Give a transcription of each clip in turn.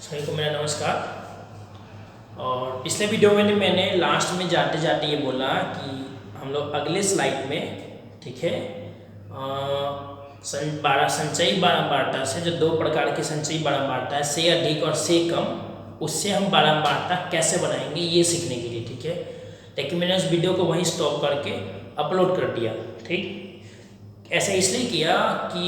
सभी को मेरा नमस्कार। और पिछले वीडियो में मैंने लास्ट में जाते जाते ये बोला कि हम लोग अगले स्लाइड में, ठीक है, 12 संचयी बारंबारता से जो दो प्रकार की संचयी बारंबारता है, से अधिक और से कम, उससे हम बारंबारता कैसे बनाएंगे ये सीखने के लिए, ठीक है। लेकिन मैंने उस वीडियो को वहीं स्टॉप करके अपलोड कर दिया, ठीक। ऐसा इसलिए किया कि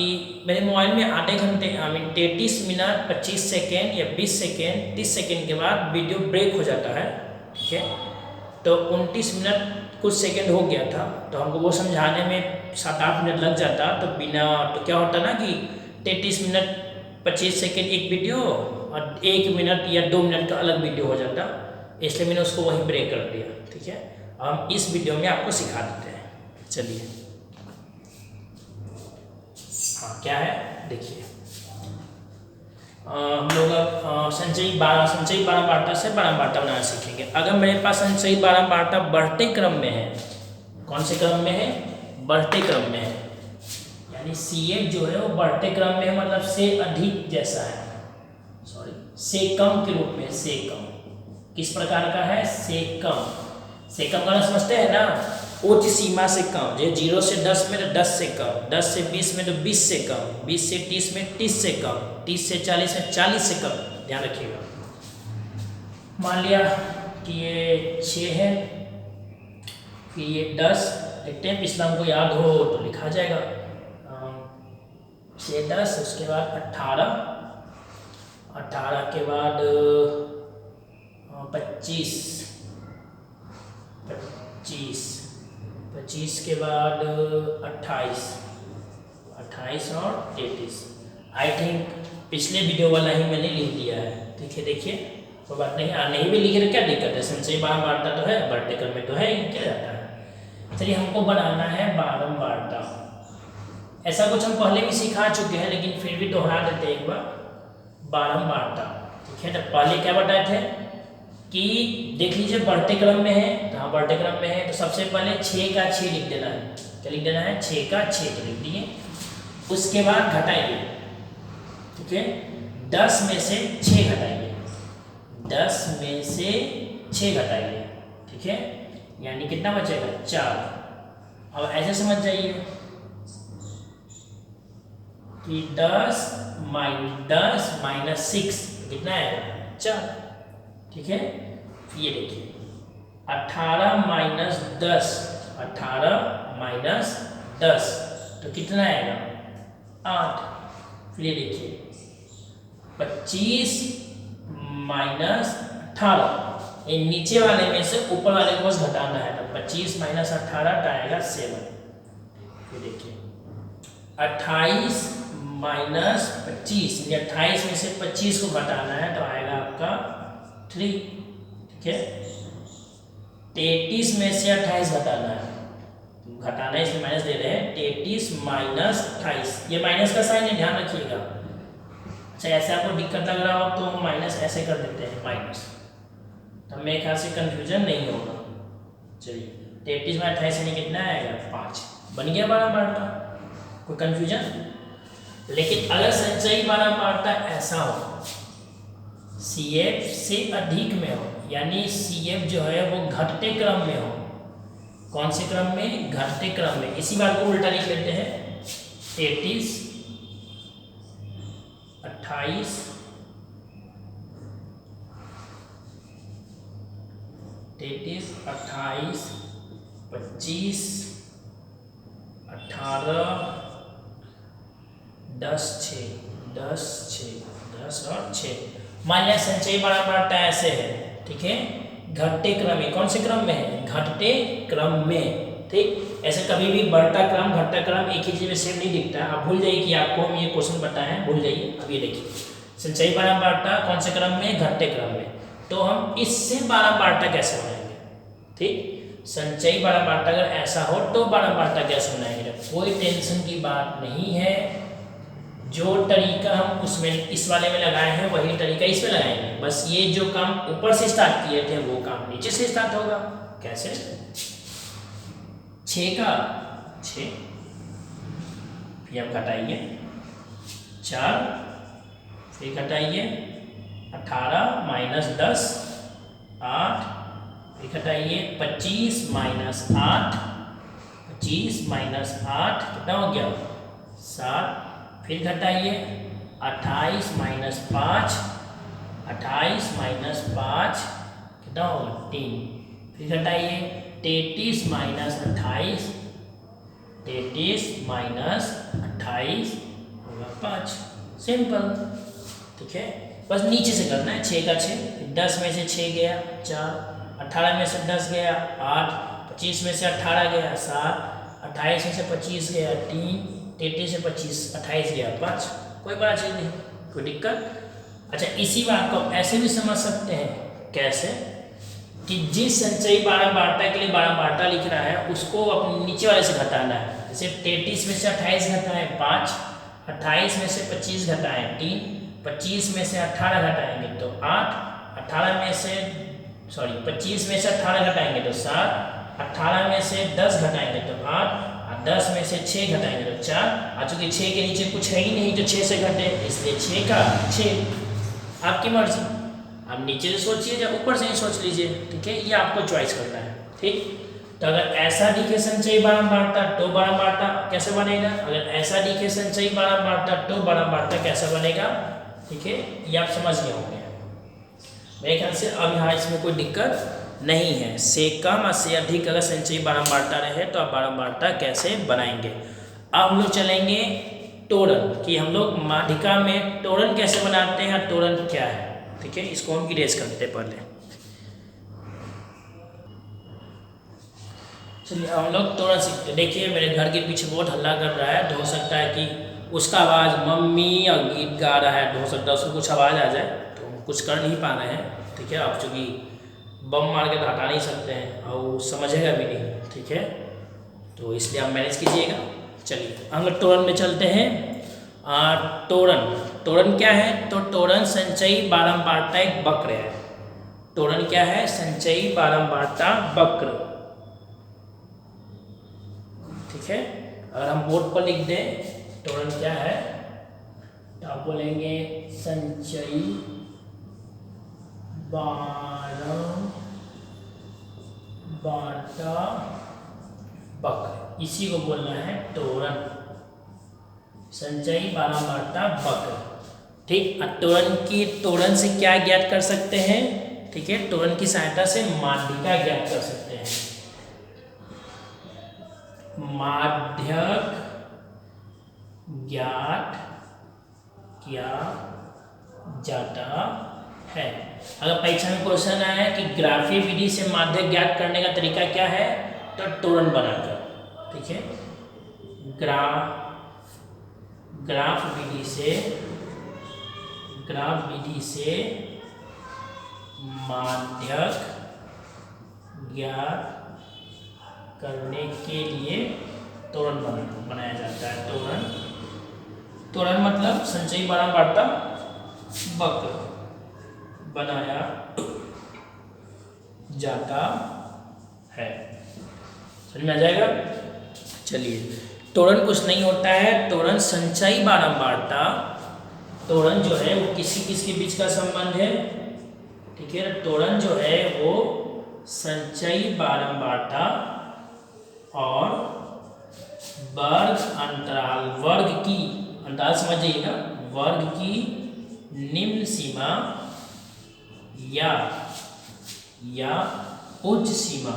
मेरे मोबाइल में आधे घंटे 33 मिनट 25 सेकेंड या 20 सेकेंड 30 सेकेंड के बाद वीडियो ब्रेक हो जाता है, ठीक है। तो 29 मिनट कुछ सेकेंड हो गया था, तो हमको वो समझाने में 7-8 मिनट लग जाता, तो क्या होता ना कि 33 मिनट 25 सेकेंड एक वीडियो और 1 मिनट या 2 मिनट का अलग वीडियो हो जाता, इसलिए मैंने उसको वहीं ब्रेक कर दिया, ठीक है। हम इस वीडियो में आपको सिखा देते हैं, चलिए। हाँ, क्या है देखिए, हम लोग अब संचयी बारंबारता से बारंबारता बनाना सीखेंगे। अगर मेरे पास संचयी बारंबारता बढ़ते क्रम में है, कौन से क्रम में है? बढ़ते क्रम में है, यानी CF जो है वो बढ़ते क्रम में है, मतलब से अधिक जैसा है, सॉरी से कम के रूप में। से कम किस प्रकार का है? से कम। से कम का समझते हैं ना, उच्च सीमा से कम, जो 0 से 10 में तो 10 से कम, 10 से 20 में तो 20 से कम, 20 से 30 में 30 से कम, 30 से 40 में 40 से कम, ध्यान रखिएगा। मान लिया कि ये 6 है, फिर ये 10 लिखते हैं, पिछला हमको याद हो तो लिखा जाएगा, 6 10, उसके बाद 18, 18 के बाद 25, 25 के बाद 28, 28 और 33। आई थिंक पिछले वीडियो वाला ही मैंने लिख दिया है, ठीक है। देखिए कोई बात नहीं, नहीं भी लिखे तो क्या दिक्कत है, संचयी बारंबारता तो है, बढ़ते क्रम में तो है, क्या जाता है। चलिए, हमको बनाना है बारंबारता। ऐसा कुछ हम पहले भी सिखा चुके हैं, लेकिन फिर भी दोहरा देते हैं एक बार। बारंबारता, ठीक है। तो पहले क्या बताए थे कि देख लीजिए बढ़ते क्रम में है, तो हाँ बढ़ते क्रम में है, तो सबसे पहले 6 का 6 लिख देना है। क्या लिख देना है? 6 का 6, तो लिख दिए। उसके बाद घटाइए, ठीक है, 10 में से 6 घटाइए, 10 में से 6 घटाइए, ठीक है, यानी कितना बचेगा? 4। अब ऐसे समझ जाइए कि 10 माइनस 6 कितना आएगा? 4, ठीक है। ये देखिए 18 माइनस 10, 18 माइनस 10 तो कितना आएगा? 8। फिर ये देखिए 25 माइनस 18, ये नीचे वाले में से ऊपर वाले को बस घटाना है, तो 25 माइनस 18 तो आएगा 7। फिर देखिए 28 माइनस 25, 28 में से 25 को घटाना है, तो आएगा आपका 3, ठीक है। 33 में से 28 घटाना है, घटाना है इसमें माइनस दे रहे हैं, 33 माइनस 28, ये माइनस का साइन है, ध्यान रखिएगा। अच्छा, ऐसे आपको दिक्कत लग रहा हो तो माइनस ऐसे कर देते हैं, माइनस, तो मेरे ख्याल से कंफ्यूजन नहीं होगा। चलिए 33 में 28 यानी कितना आएगा? 5। बन गया बारंबारता, कोई कंफ्यूजन? लेकिन अगर संचयी बारंबारता ऐसा हो, CF से अधिक में हो, यानी CF जो है वो घटते क्रम में हो, कौन से क्रम में? घटते क्रम में। इसी बात को उल्टा लिख लेते हैं, 33 28 33 28 25 18 10 6 10 6 10 और 6। मान लिया संचयी बारंबारता ऐसे है, ठीक है, घटते क्रम में। कौन से क्रम में है? घटते क्रम में, ठीक। ऐसे कभी भी बढ़ता क्रम घटता क्रम एक ही चीज में सेम नहीं दिखता। आप भूल जाइए कि आपको हम ये क्वेश्चन बताए हैं, भूल जाइए। अब ये देखिए संचयी बारंबारता कौन से क्रम में? घटते क्रम में। तो हम इससे बारंबारता कैसे बनाएंगे, ठीक। संचयी बारंबारता अगर ऐसा हो तो बारंबारता कैसे बनाएंगे? कोई टेंशन की बात नहीं है, जो तरीका हम उसमें इस वाले में लगाए हैं वही तरीका इसमें लगाएंगे। बस ये जो काम ऊपर से स्टार्ट किए थे वो काम नीचे से स्टार्ट होगा। कैसे? 6 का 6, फिर आप घटाइए 4, फिर घटाइए 18 माइनस 10 8, फिर घटाइए 25 माइनस 8, 25 माइनस 8 कितना हो गया 7, फिर घटाइए 28 माइनस 5, 28 माइनस 5 कितना होगा 3, फिर घटाइए 33 माइनस 28, 33 माइनस 28 होगा 5। सिंपल, ठीक है। बस नीचे से करना है, 6 का 6, 10 में से 6 गया 4, 18 में से 10 गया 8, 25 में से 18 गया 7, 28 में से 25 गया 3, 33 से 25 28 गया 5। कोई बड़ा चीज़ नहीं, कोई दिक्कत। अच्छा, इसी बात को ऐसे भी समझ सकते हैं, कैसे कि जिस संचयी बारंबारता के लिए बारंबारता लिख रहा है उसको अपने नीचे वाले से घटाना है। जैसे 33 में से 28 घटाएं 5, 28 में से 25 घटाएं 3, 25 में से 18 घटाएंगे तो 8, 18 में से 25 में से 18 घटाएंगे तो 7, 18 में से 10 घटाएंगे तो 8, और 10 में से 6 घटाएंगे तो 4। और चूंकि 6 के नीचे कुछ है ही नहीं तो 6 से घटे, इसलिए 6 का 6। आपकी मर्जी, आप नीचे से सोचिए या ऊपर से ही सोच लीजिए, ठीक है, ये आपको चॉइस करना है, ठीक। तो अगर ऐसा दिखे संचयी बारंबारता तो बारंबारता कैसे बनेगा, अगर ऐसा दिखे संचयी बारंबारता तो बारंबारता कैसा बनेगा, ठीक है, ये आप समझ गए होंगे। मेरे ख्याल से अब यहाँ इसमें कोई दिक्कत नहीं है। से कम और से अधिक अगर संचयी बारंबारता रहे तो आप बारंबारता कैसे बनाएंगे। अब हम लोग चलेंगे तोरण, कि हम लोग माध्यिका में तोरण कैसे बनाते हैं, तोरण क्या है, ठीक है, इसको हम इरेज करते हैं पहले। चलिए हम लोग तोरण सीखते। देखिए मेरे घर के पीछे बहुत हल्ला कर रहा है, तो हो सकता है कि उसका आवाज़ मम्मी और गीत गा रहा है, तो हो सकता है उसको कुछ आवाज़ आ जाए, तो कुछ कर नहीं पा रहे हैं, ठीक है। आप चूँकि बम मार के तो हटा नहीं सकते हैं और वो समझेगा भी नहीं, ठीक है, तो इसलिए आप मैनेज कीजिएगा। चलिए हम लोग तोरण में चलते हैं। तोरण, तोरण क्या है, तो तोरण संचयी बारंबारता एक वक्र है। तोरण क्या है, संचयी बारंबारता वक्र, ठीक है। अगर हम बोर्ड पर लिख दें तोरण क्या है, तो आप बोलेंगे संचयी बारंबारता वक्र, इसी को बोलना है तोरण, संचयी बारंबारता वक्र, ठीक। तोरण से क्या ज्ञात कर सकते हैं, ठीक है, तोरण की सहायता से माध्यिका ज्ञात कर सकते हैं। माध्यक ज्ञात किया जाता है। अगर परीक्षा में क्वेश्चन आया कि ग्राफीय विधि से माध्यक ज्ञात करने का तरीका क्या है, तो तोरण बनाकर, ठीक है, ग्राफ विधि से माध्यक ज्ञात करने के लिए तोरण बनाया जाता है। तोरण मतलब संचयी बारंबारता वक्र बनाया जाता है। समझ में आ जाएगा। चलिए, तोरण कुछ नहीं होता है, तोरण संचयी बारंबारता, तोरण जो है वो किसके बीच का संबंध है, ठीक है। तोरण जो है वो संचयी बारंबारता और वर्ग अंतराल, वर्ग की अंतराल समझिएगा, वर्ग की निम्न सीमा या उच्च सीमा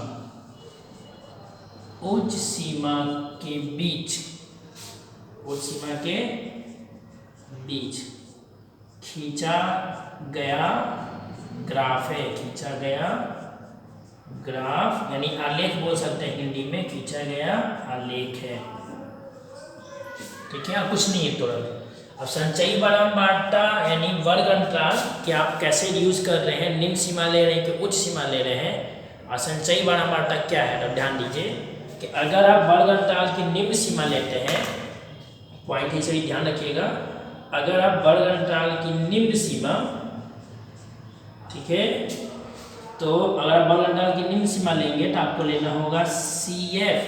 के बीच खींचा गया ग्राफ है। खींचा गया ग्राफ यानी आलेख बोल सकते हैं हिंदी में, खींचा गया आलेख है, ठीक है, और कुछ नहीं है तोरण। अब संचयी बारंबारता यानी वर्ग अंतराल कि आप कैसे यूज कर रहे हैं, निम्न सीमा ले रहे हैं कि उच्च सीमा ले रहे हैं। और संचयी बारंबारता क्या है, तो ध्यान दीजिए कि अगर आप वर्ग अंतराल की निम्न सीमा लेते हैं, पॉइंट इसे भी ध्यान रखिएगा, अगर आप वर्ग अंतराल की निम्न सीमा, ठीक है, तो अगर आप वर्ग अंतराल की निम्न सीमा लेंगे तो आपको लेना होगा CF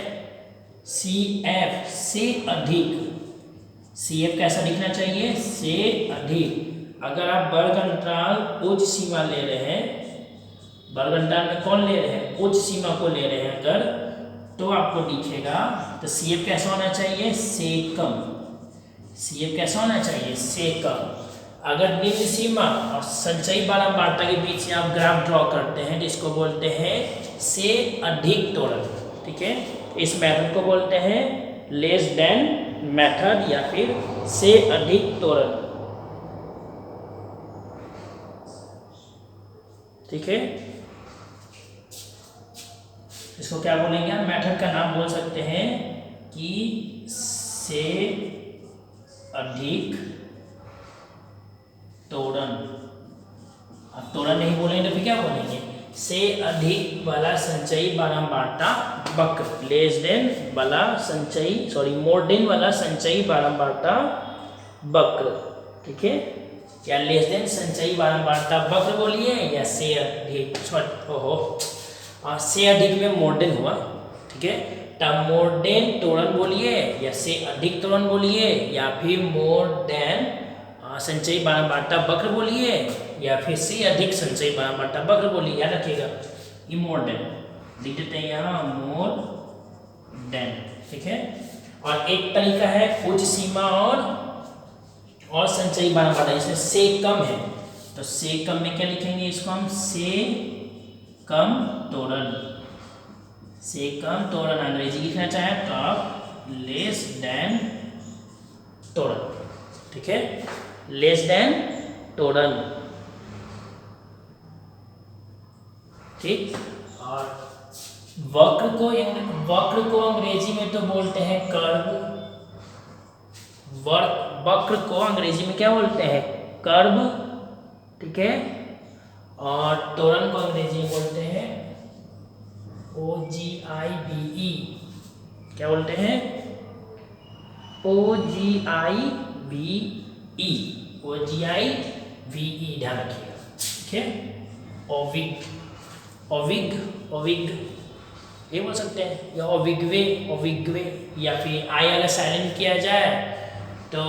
से अधिक। CF कैसा दिखना चाहिए, से अधिक। अगर आप वर्ग अंतराल उच्च सीमा ले रहे हैं, वर्ग अंतराल में कौन ले रहे हैं, उच्च सीमा को ले रहे हैं अगर, तो आपको दिखेगा तो CF कैसा होना चाहिए, से कम। CF कैसा होना चाहिए, से कम। अगर निम्न सीमा और संचयी बारंबारता के बीच से आप ग्राफ ड्रॉ करते हैं तो इसको बोलते हैं से अधिक त्वरण। ठीक है, इस मेथड को बोलते हैं लेस देन मेथड या फिर से अधिक त्वरण। ठीक है, इसको क्या बोलेंगे, मेथड का नाम बोल सकते हैं कि से अधिक त्वरण। अब त्वरण नहीं बोलेंगे तो फिर क्या बोलेंगे, से अधिक वाला संचयी बारंबारता वक्र, लेस देन वाला संचयी मोर देन वाला संचयी बारंबारता वक्र। ठीक है, या लेस देन संचयी बारंबारता वक्र बोलिए या से अधिक, से अधिक में मोर देन हुआ। ठीक है, तब मोर देन त्वरण बोलिए या से अधिक त्वरण बोलिए या फिर मोर देन संचयी बारंबारता वक्र बोलिए या फिर से अधिक संचयी बारंबारता वक्र बोलिए। याद रखिएगा ये मोर देन लिख देते हैं यहाँ, मोर देन। ठीक है, और एक तरीका है उच्च सीमा और संचयी बारंबारता, इसमें से कम है तो से कम में क्या लिखेंगे, इसको हम से कम त्वरण। से कम त्वरण अंग्रेजी लिखना चाहे तो आप लेस देन त्वरण। ठीक है, लेस देन त्वरण। ठीक, और वक्र को अंग्रेजी में तो बोलते हैं कर्व। वक्र को अंग्रेजी में क्या बोलते हैं, कर्व। ठीक है, और त्वरण को अंग्रेजी में बोलते हैं OGIVE। क्या बोलते हैं, OGIVE, ध्यान रखिएगा। ठीक है, ओविग ये बोल सकते हैं, या ओविग्वे, या फिर आई अगर साइलेंट किया जाए तो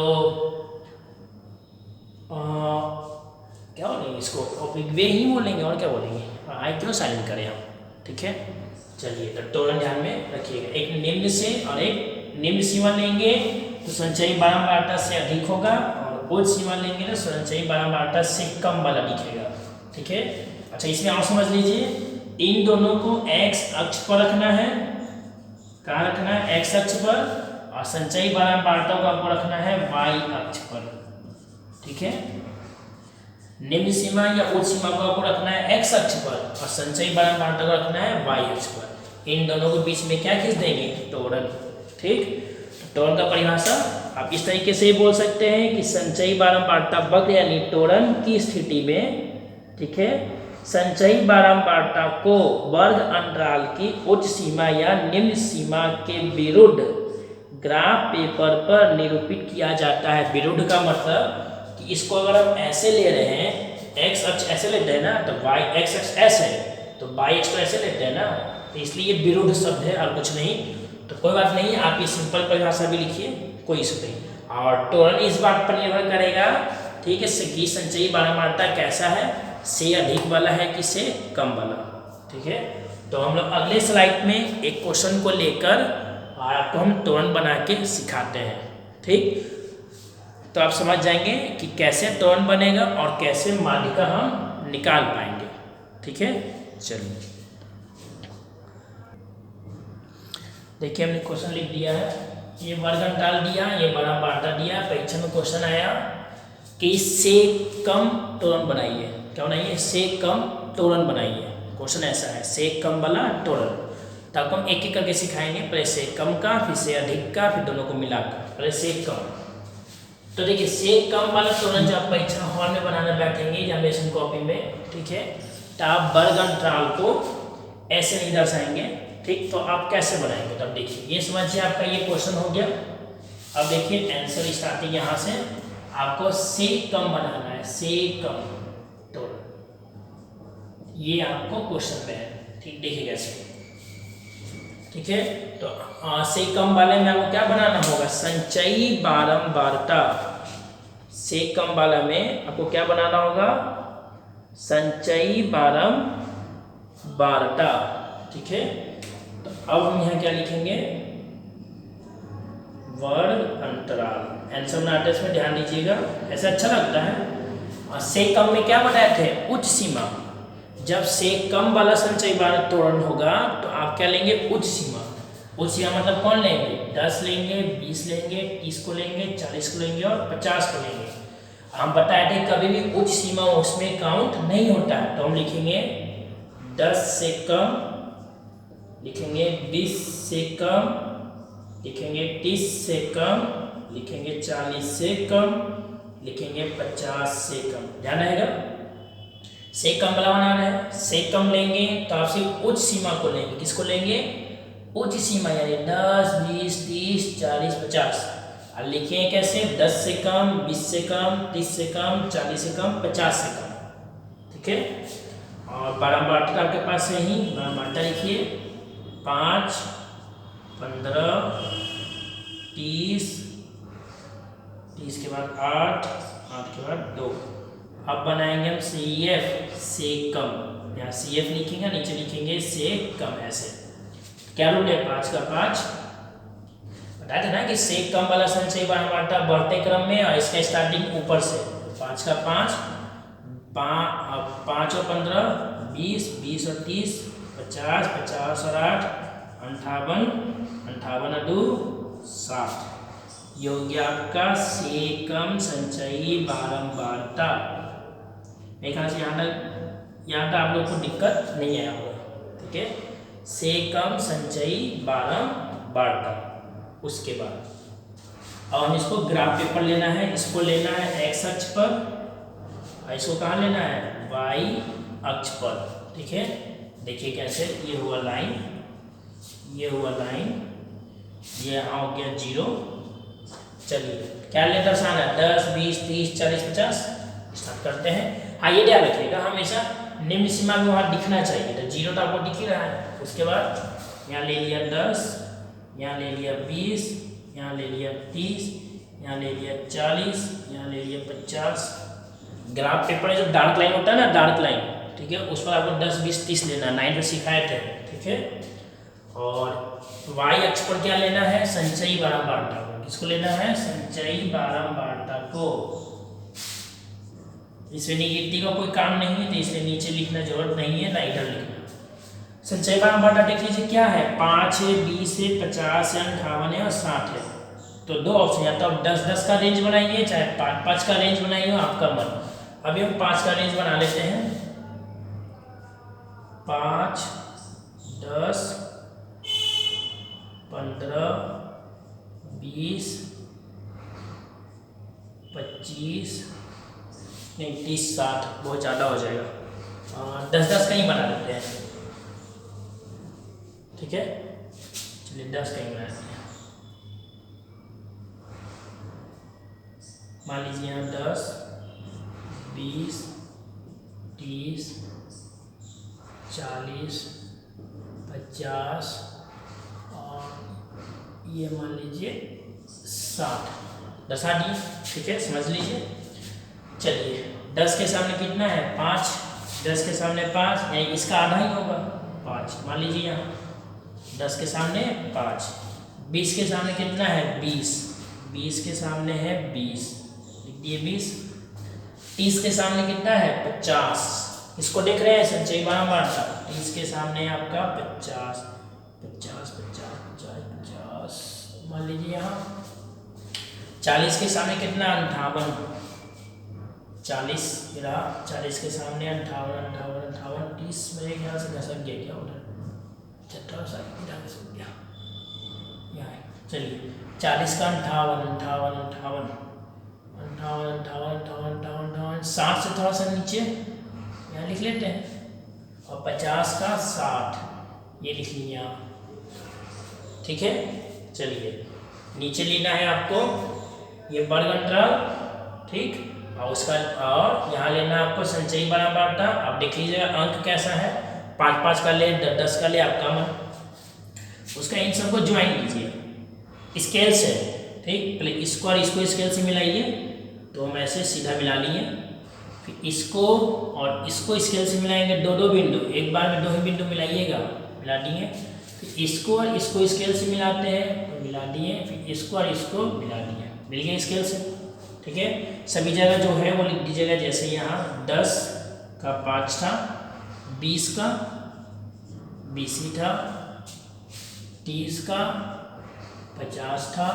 क्या बोलेंगे, इसको ओविग्वे ही बोलेंगे, और क्या बोलेंगे, आई क्यों साइलेंट करें हम। ठीक है, चलिए तो त्वरण ध्यान में रखिएगा, एक निम्न से और एक निम्न सीमा लेंगे तो संचयी बारंबारता से अधिक होगा, और उच्च सीमा लेंगे तो संचयी बारंबारता से कम वाला दिखेगा। ठीक है, अच्छा इसमें और समझ लीजिए, इन दोनों को x अक्ष पर रखना है। कहाँ रखना है, x अक्ष पर, और संचयी बारंबारता को आपको रखना है y अक्ष पर। ठीक है, निम्न सीमा या उच्च सीमा को आपको रखना है x अक्ष पर और संचयी बारंबारता को रखना है y अक्ष पर। इन दोनों के बीच में क्या खींच देंगे, त्वरण। ठीक, त्वरण का परिभाषा आप इस तरीके से बोल सकते हैं कि संचयी बारंबारता वक्र यानी त्वरण की स्थिति में, ठीक है, संचयी बारंबारता को वर्ग अंतराल की उच्च सीमा या निम्न सीमा के विरुद्ध ग्राफ पेपर पर निरूपित किया जाता है। विरुद्ध का मतलब कि इसको अगर हम ऐसे ले रहे हैं, x अक्ष ऐसे लेते हैं ना, तो y x अक्ष ऐसे है तो y अक्ष तो ऐसे लेते हैं ना, तो इसलिए विरुद्ध शब्द है और कुछ नहीं। तो कोई बात नहीं, आप ये सिंपल परिभाषा भी लिखिए, कोई इशू नहीं। और त्वरण इस बात पर निर्भर करेगा, ठीक है, कि संचयी बारंबारता कैसा है, से अधिक वाला है कि से कम वाला। ठीक है, तो हम लोग अगले स्लाइड में एक क्वेश्चन को लेकर आपको हम त्वरण बना के सिखाते हैं। ठीक, तो आप समझ जाएंगे कि कैसे त्वरण बनेगा और कैसे माध्यिका हम निकाल पाएंगे। ठीक है, चलिए देखिए हमने क्वेश्चन लिख दिया है, ये वर्ग अंतराल दिया, ये बारंबारता दिया। परीक्षा में क्वेश्चन आया कि इससे कम त्वरण बनाइए। क्या बनाइए, से कम त्वरण बनाइए। क्वेश्चन ऐसा है, से कम वाला त्वरण। तो आपको हम एक एक करके सिखाएंगे, पहले से कम का, फिर से अधिक का, फिर दोनों को मिलाकर, पहले से कम। तो देखिए से कम वाला त्वरण जब आप परीक्षा हॉल में बनाने बैठेंगे एग्जामिनेशन कॉपी में, ठीक है, तो आप वर्ग अंतराल को ऐसे नहीं दर्शाएंगे। ठीक, तो आप कैसे बनाएंगे, तब देखिए, ये समझिए आपका ये क्वेश्चन हो गया। अब देखिए आंसर स्टार्टिंग यहाँ से आपको से कम बनाना है, से कम त्वरण, ये आपको क्वेश्चन में है। ठीक, देखिए कैसे। ठीक है, तो से कम वाले में आपको क्या बनाना होगा, संचयी बारंबारता, से कम वाला में आपको क्या बनाना होगा, संचयी बारंबारता। ठीक है, तो अब हम यहाँ क्या लिखेंगे, वर्ग अंतराल। आंसर बनाते इसमें ध्यान दीजिएगा, ऐसा अच्छा लगता है। और से कम में क्या बनाए थे, उच्च सीमा। जब से कम वाला संचयी बारंबारता होगा तो आप क्या लेंगे, उच्च सीमा। उच्च सीमा मतलब कौन लेंगे, 10 लेंगे, 20 लेंगे, 30 को लेंगे, 40 को लेंगे और 50 को लेंगे। हम बताए थे कभी भी उच्च सीमा उसमें काउंट नहीं होता है, तो हम लिखेंगे 10 से कम, लिखेंगे 20 से कम, लिखेंगे 30 से कम, लिखेंगे 40 से कम, लिखेंगे 50 से कम। ध्यान रहेगा, से कम वाला बना रहे हैं, से कम लेंगे तो आप सिर्फ उच्च सीमा को लेंगे। किसको लेंगे, उच्च सीमा, यानी 10, 20, 30, 40, 50। और लिखेंगे कैसे, 10 से कम, 20 से कम, 30 से कम, 40 से कम, 50 से कम। ठीक है, और बारंबारता आपके पास है ही, बारंबारता लिखिए 5, 15, 30, 30 के बाद 8, 8 के बाद 2। अब बनाएंगे हम CF, से कम। यहाँ CF लिखेंगे, नीचे लिखेंगे से कम, ऐसे। क्या रूल है, 5 का 5। बताया था ना कि से कम वाला संचयी बारंबारता बढ़ते क्रम में, और इसका स्टार्टिंग ऊपर से। 5 का 5, 5 और 15, 20, 20 और 30, 50, 50 और 8, 58, 58 और 2, 60। ये हो गया आपका से कम संचयी बारंबारता। मेरे ख्याल से यहाँ तक आप लोग को दिक्कत नहीं आया होगा। ठीक है, से कम संचयी बारंबारता। उसके बाद अब हम इसको ग्राफ पेपर लेना है, इसको लेना है x अक्ष पर, और इसको कहाँ लेना है, y अक्ष पर। ठीक है, देखिए कैसे, ये हुआ लाइन, ये हुआ लाइन, ये यहाँ हो गया 0। चलिए क्या लेटर आना है, 10, 20, 30, 40, 50। स्टार्ट करते हैं। हाँ, ये ध्यान रखिएगा, हमेशा निम्न सीमा में वहाँ दिखना चाहिए। तो 0 तो आपको दिख ही रहा है। उसके बाद यहाँ ले लिया 10, यहाँ ले लिया 20, यहाँ ले लिया 30, यहाँ ले लिया 40, यहाँ ले लिया 50। ग्राफ पेपर में जो डार्क लाइन होता है ना, डार्क लाइन, ठीक है, उस पर आपको 10, 20, 30 लेना, 9 में सिखाए थे। ठीक है, और y अक्ष पर क्या लेना है, संचयी बारंबारता को। किसको लेना है, संचयी बारंबारता को। इसमें निगेटिव का कोई काम नहीं है, तो इसलिए नीचे लिखना जरूरत नहीं है, ना इधर लिखना। संचयी बारंबारता देख लीजिए क्या है, 5 है, 20 है, 50 है, 58 है और 60 है। तो दो ऑप्शन, या तो आप 10, 10 का रेंज बनाइए, चाहे 5, 5 का रेंज बनाइए, आपका मन। अभी हम 5 का रेंज बना लेते हैं। 5, 10, 15, 20, 25, नहीं 30, 60 बहुत ज़्यादा हो जाएगा। 10, 10 का ही बना लेते हैं। ठीक है, चलिए 10 का ही बना लेते हैं। मान लीजिए यहाँ 10, 20, 30, 40, 50 और ये मान लीजिए 60। 10 आ दिए। ठीक है, समझ लीजिए। चलिए 10 के सामने कितना है, 5। 10 के सामने 5, यानी इसका आधा ही होगा 5। मान लीजिए यहाँ 10 के सामने 5। 20 के सामने कितना है, 20। 20 के सामने है 20, लिख दिए 20। 30 के सामने कितना है, 50। इसको देख रहे हैं, संचयी बारंबारता। 30 के सामने आपका 50, 50, 50, 50, 50। मान लीजिए यहाँ 40 के सामने कितना, 58। 40 रहा, 40 के सामने 58, 58, 58, 30 मेरे ख्याल से घसक गया क्या उधर, थोड़ा सा इधर घसक गया यहाँ। चलिए 40 का 58, 58, 58, 58, 58, 58, 60 से थोड़ा सा नीचे यहाँ लिख लेते हैं, और 50 का 60 ये लिख लीजिए आप। ठीक है, चलिए नीचे लेना है आपको ये वर्ग अंतराल। ठीक, और उसका और यहाँ लेना आपको संचयी बारंबारता। अब देख लीजिएगा अंक कैसा है, 5, 5 का ले, 10, 10 का ले, आपका मन। उसका इन सबको ज्वाइन कीजिए स्केल से। ठीक, पहले इसको और इसको स्केल से मिलाइए, तो हम ऐसे सीधा मिला लिए। फिर इसको और इसको स्केल से मिलाएंगे, दो दो बिंदु, एक बार में दो ही बिंदु मिलाइएगा, मिला दिए। फिर इसको और इसको स्केल से मिलाते हैं तो मिला दिए, फिर इसको और इसको मिला दिए, मिल गया स्केल से। ठीक है, सभी जगह जो है वो लिख दीजिएगा, जैसे यहाँ 10 का 5 था, 20 का 20 ही था, 30 का 50 था,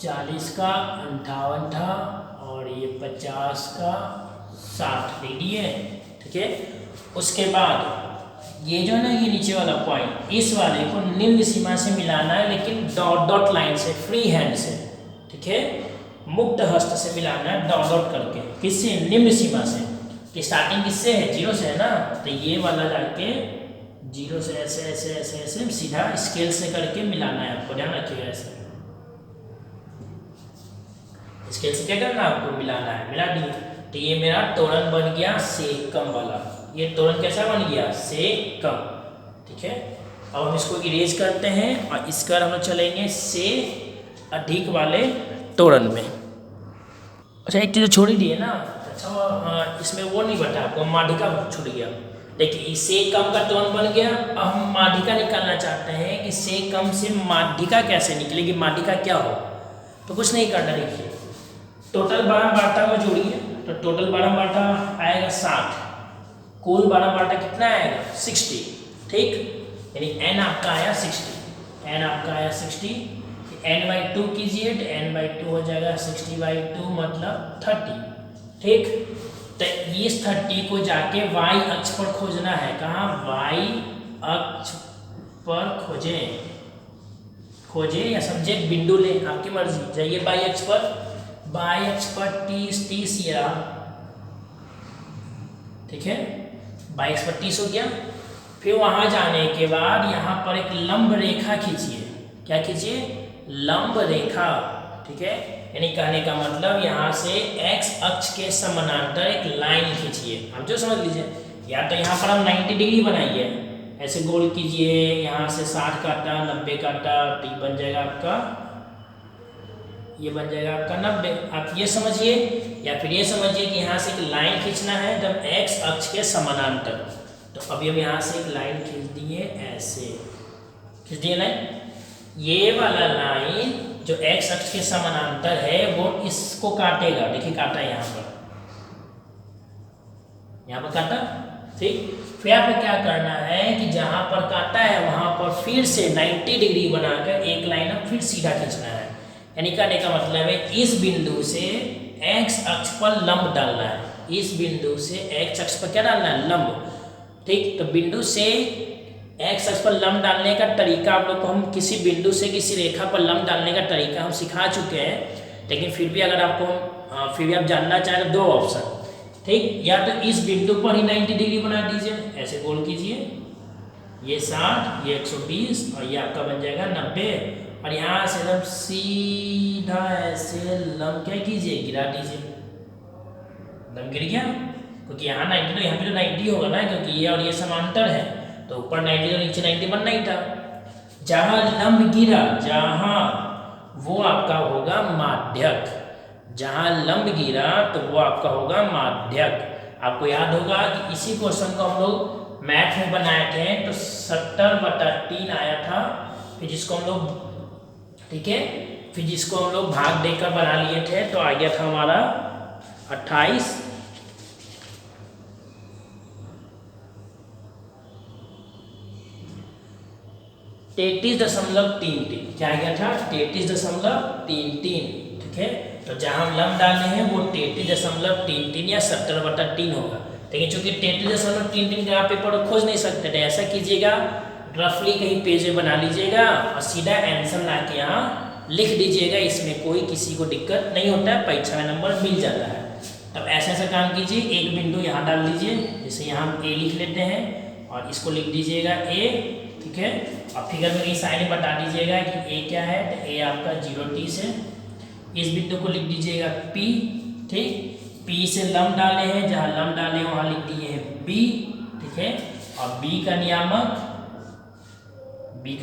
40 का 58 था, और ये 50 का 60 लिख दिए। ठीक है, उसके बाद ये जो है ना, ये नीचे वाला पॉइंट, इस वाले को निम्न सीमा से मिलाना है, लेकिन डॉट डॉट लाइन से, फ्री हैंड से। ठीक है, मुक्त हस्त से मिलाना है, डॉट डॉट करके। किससे? निम्न सीमा से। कि स्टार्टिंग किससे है? 0 से है ना, तो ये वाला जाके 0 से ऐसे ऐसे ऐसे ऐसे सीधा स्केल से करके मिलाना है आपको, ध्यान रखिएगा। ऐसे स्केल से क्या करना है आपको? मिलाना है। मिला दिए तो ये मेरा तोरण बन गया से कम वाला। ये तोरण कैसा बन गया? से कम। ठीक है, अब हम इसको इरेज करते हैं और इसका हम चलेंगे से अधिक वाले तोरण में। अच्छा, एक चीज़ छोड़ ही दिए ना। अच्छा, इसमें वो नहीं बता आपको, माध्यिका छूट गया। देखिए, इससे कम का तोरण बन गया। अब हम माध्यिका निकालना चाहते हैं कि से कम से माध्यिका कैसे निकलेगी, माध्यिका क्या हो। तो कुछ नहीं करना, देखिए टोटल बारंबारता को जोड़िए, तो टोटल बारंबारता आएगा 60, कुल बारंबारता कितना आएगा? 60। ठीक, यानी n आपका आया 60, n आपका आया 60। n/2 कीजिए तो n/2 हो जाएगा 60/2 मतलब 30। ठीक, तो इस 30 को जाके y अक्ष पर खोजना है। कहाँ? y अक्ष पर खोजें या सब्जेक्ट बिंदु ले, आपकी मर्जी। जाइए y अक्ष पर, y अक्ष पर 30 ये रहा। ठीक है, y अक्ष पर 30 हो गया। फिर वहां जाने के बाद यहाँ पर एक लंब रेखा खींचिए। क्या खींचिए? लंब रेखा। ठीक है, यानी कहने का मतलब यहाँ से x अक्ष के समानांतर एक लाइन खींचिए। आप जो समझ लीजिए, या तो यहाँ पर हम 90 डिग्री बनाइए, ऐसे गोल कीजिए, यहाँ से 60 काटा, 90 काटा, तो ये बन जाएगा आपका, ये बन जाएगा आपका 90। आप ये समझिए, या फिर ये समझिए कि यहाँ से एक लाइन खींचना है जब x अक्ष के समानांतर। तो अभी हम यहाँ से एक लाइन खींच दिए, ऐसे खींच दिए लाइन। ये वाला लाइन जो x अक्ष के समानांतर है वो इसको काटेगा। देखिए काटा यहाँ पर काटा। ठीक, फिर आपको क्या करना है कि जहां पर काटा है वहां पर फिर से 90 डिग्री बनाकर एक लाइन अब फिर सीधा खींचना है। यानी कहने का मतलब है इस बिंदु से x अक्ष पर लंब डालना है। इस बिंदु से x अक्ष पर क्या डालना है? लंब। ठीक, तो बिंदु से x अक्ष पर लंब डालने का तरीका आप लोग को, हम किसी बिंदु से किसी रेखा पर लंब डालने का तरीका हम सिखा चुके हैं, लेकिन फिर भी अगर आपको फिर भी आप जानना चाहें तो दो ऑप्शन। ठीक, या तो इस बिंदु पर ही 90 डिग्री बना दीजिए, ऐसे गोल कीजिए, ये 60, ये 120 और ये आपका बन जाएगा 90। और यहाँ से एकदम सीधा ऐसे लंब क्या कीजिए? गिरा दीजिए। लंब गिर गया, क्योंकि यहाँ 90 तो यहाँ पे तो 90 होगा ना, क्योंकि ये और ये समांतर है, तो ऊपर 90 तो नीचे 90 बनना ही था। जहाँ लंब गिरा, जहाँ वो आपका होगा माध्यक। जहाँ लंब गिरा तो वो आपका होगा माध्यक। आपको याद होगा कि इसी क्वेश्चन को हम लोग मैथ में बनाए थे, तो 70/3 आया था। फिर जिसको हम लोग, ठीक है, फिर जिसको हम लोग भाग देकर बना लिए थे, तो आ गया था हमारा 28। (33.33) क्या आ गया था? 33.33। ठीक है, तो जहां हम लंब डालने हैं वो 33.33 या 70/3 होगा। लेकिन चूंकि 33.33 का आप पेपर खोज नहीं सकते थे, ऐसा कीजिएगा, रफली कहीं पेज में बना लीजिएगा और सीधा आंसर ला के यहाँ लिख दीजिएगा। इसमें कोई किसी को दिक्कत नहीं होता है, परीक्षा में नंबर मिल जाता है। तब ऐसा काम कीजिए, एक बिंदु यहाँ डाल दीजिए, जैसे यहाँ हम ए लिख लेते हैं और इसको लिख दीजिएगा ए। ठीक है, और फिगर में कहीं साइन बता दीजिएगा कि ए क्या है, तो ए आपका 0t से। इस बिंदु को लिख दीजिएगा P। ठीक, P से लंब डाले हैं, जहाँ लंब डाले वहाँ लिख दिए हैं B। ठीक है, और B का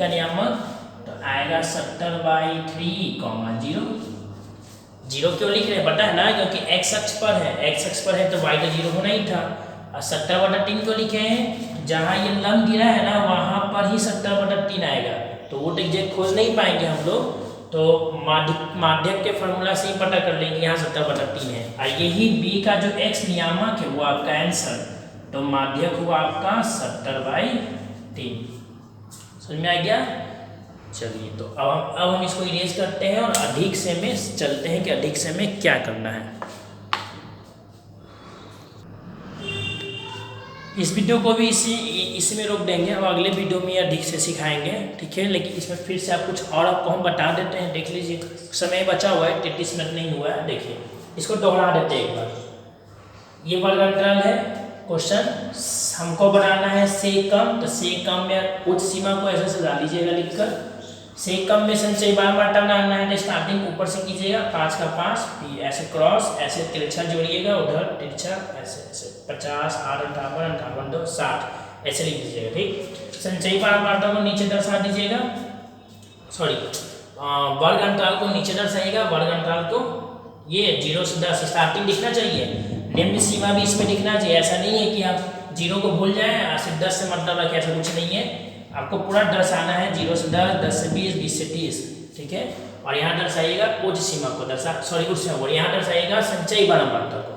नियामक तो आएगा 70/3, 0। जीरो क्यों लिख रहे हैं पता है ना, क्योंकि एक्स अक्ष पर है, एक्स अक्ष पर है तो वाई तो जीरो होना ही था। और 70/3 क्यों लिखे हैं, जहाँ ये लंब गिरा है ना वहाँ पर ही 70/3 आएगा, तो वो एग्जैक्ट खोज नहीं पाएंगे हम लोग, तो माध्यक के फॉर्मूला से ही पता कर लेंगे यहाँ 70/3 है। और यही बी का जो एक्स नियामक है वो आपका आंसर, तो माध्यक हुआ आपका 70/3। समझ में आ गया। चलिए तो अब हम इसको इरेज करते हैं और अधिक से में चलते हैं कि अधिक से में क्या करना है। इस वीडियो को भी इसी में रोक देंगे, अब अगले वीडियो में अधिक से सिखाएंगे, ठीक है। लेकिन इसमें फिर से आप कुछ और आपको हम बता देते हैं, देख लीजिए समय बचा हुआ है, 33 मिनट नहीं हुआ है। देखिए इसको दोहरा देते हैं एक बार। ये वर्ग अंतराल है, क्वेश्चन हमको बनाना है से कम, तो से कम में उच्च सीमा को ऐसे सजा लीजिएगा लिखकर। से कम में संचयी बारंबारता बनाना है, तो स्टार्टिंग ऊपर से कीजिएगा 5 का 5, फिर ऐसे क्रॉस, ऐसे तिरछा जोड़िएगा, उधर तिरछा, ऐसे ऐसे 50, 8, 58, 58, 2, 60 ऐसे लिख दीजिएगा, ठीक। संचयी बारंबारता को नीचे दर्शा दीजिएगा, सॉरी वर्ग अंतराल को नीचे दर्शाइएगा, वर्ग अंतराल को ये 0 से 10 स्टार्टिंग लिखना चाहिए, निम्न सीमा भी इसमें लिखना चाहिए। ऐसा नहीं है कि आप 0 को भूल जाएं, सिर्फ 10 से मतलब रखें, ऐसा कुछ नहीं है, आपको पूरा दर्शाना है 0 से 10, 10 से 20, 20 से 30, ठीक है। और यहाँ दर्शाइएगा उच्च सीमा को उच्च सीमा को यहाँ दर्शाइएगा संचयी बारंबारता को,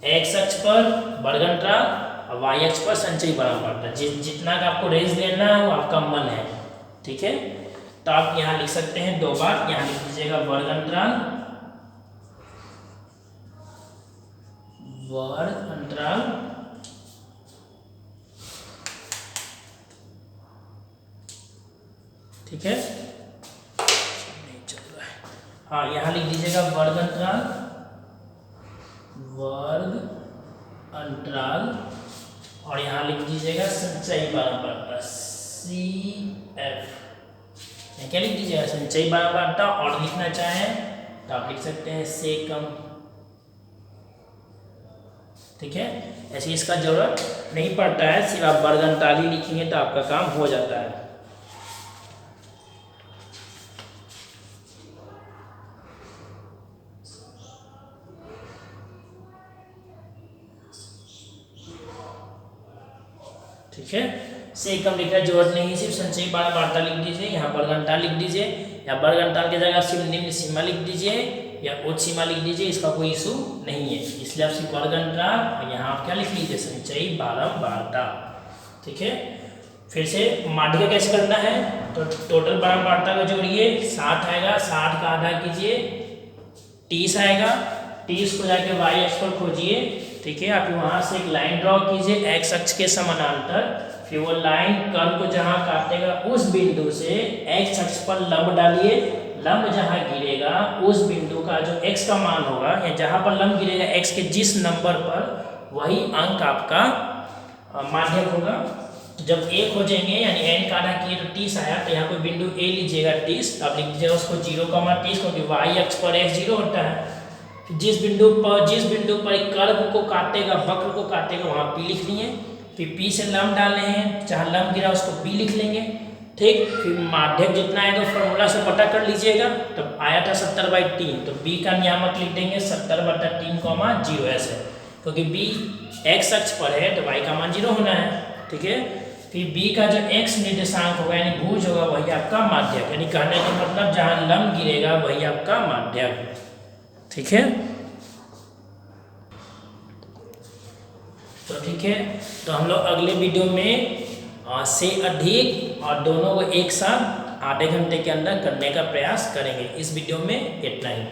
एक्स अक्ष पर वर्ग अंतराल और वाई अक्ष पर संचयी बारंबारता, जितना का आपको रेंज लेना है वो आपका मन है, ठीक है। तो आप यहाँ लिख सकते हैं 2 बार, यहाँ लिख दीजिएगा वर्ग अंतराल, वर्ग अंतराल, ठीक है। नहीं चल रहा है, हाँ यहाँ लिख दीजिएगा वर्ग अंतराल, वर्ग अंतराल, और यहाँ लिख दीजिएगा संचयी बारंबारता CF। क्या लिख दीजिएगा संचयी बारंबारता, और लिखना चाहें तो आप लिख सकते हैं से कम, ठीक है। ऐसे इसका जरूरत नहीं पड़ता है, सिर्फ आप वर्ग अंतराल ही लिखेंगे तो आपका काम हो जाता है। ठीक है, से कम लिखने की जरूरत नहीं है, सिर्फ संचयी बारंबारता लिख दीजिए, यहाँ वर्ग अंतराल लिख दीजिए, या वर्ग अंतराल की जगह सिर्फ निम्न सीमा लिख दीजिए या उच्च सीमा लिख दीजिए, इसका कोई इशू नहीं है। इसलिए आप सिर्फ वर्ग अंतराल और यहाँ आप क्या लिख लीजिए संचयी बारंबारता, ठीक है। फिर से माध्यक कैसे करना है, तो टोटल बारंबारता को जोड़िए, 60 आएगा, 60 का आधा कीजिए 30 आएगा, 30 को जाके वाई अक्ष पर खोजिए, ठीक है। आप वहां से एक लाइन ड्रॉ कीजिए एक्स अक्ष के समानांतर, फिर वो लाइन कर्व को जहां काटेगा उस बिंदु से एक्स अक्ष पर लंब डालिए, लंब जहां गिरेगा उस बिंदु का जो एक्स का मान होगा, या जहां पर लंब गिरेगा एक्स के जिस नंबर पर, वही अंक आपका माध्यक होगा। तो जब ए खोजेंगे यानी एन का आधा किए तो 30 आया, तो यहाँ कोई बिंदु ए लीजिएगा 30, अब लिख दीजिएगा उसको 0,30, क्योंकि वाई अक्ष पर x 0 होता है। जिस बिंदु पर एक कर्व को काटेगा, वक्र को काटेगा, वहाँ P लिख लिए, फिर P से लंब डाल रहे हैं, जहाँ लंब गिरा उसको B लिख लेंगे, ठीक। फिर माध्यक जितना आएगा तो फॉर्मूला से पता कर लीजिएगा, तब आया था 70/3, तो B का नियामक लिख देंगे 70/3, 0 ऐसे, क्योंकि B x अक्ष पर है तो y का मान 0 होना है, ठीक है। फिर B का जो x निर्देशांक होगा यानी भुज होगा वही आपका माध्यक, यानी कहने का मतलब जहाँ लंब गिरेगा वही आपका माध्यक, ठीक है। तो ठीक है, तो हम लोग अगले वीडियो में से अधिक और दोनों को एक साथ आधे घंटे के अंदर करने का प्रयास करेंगे। इस वीडियो में इतना ही।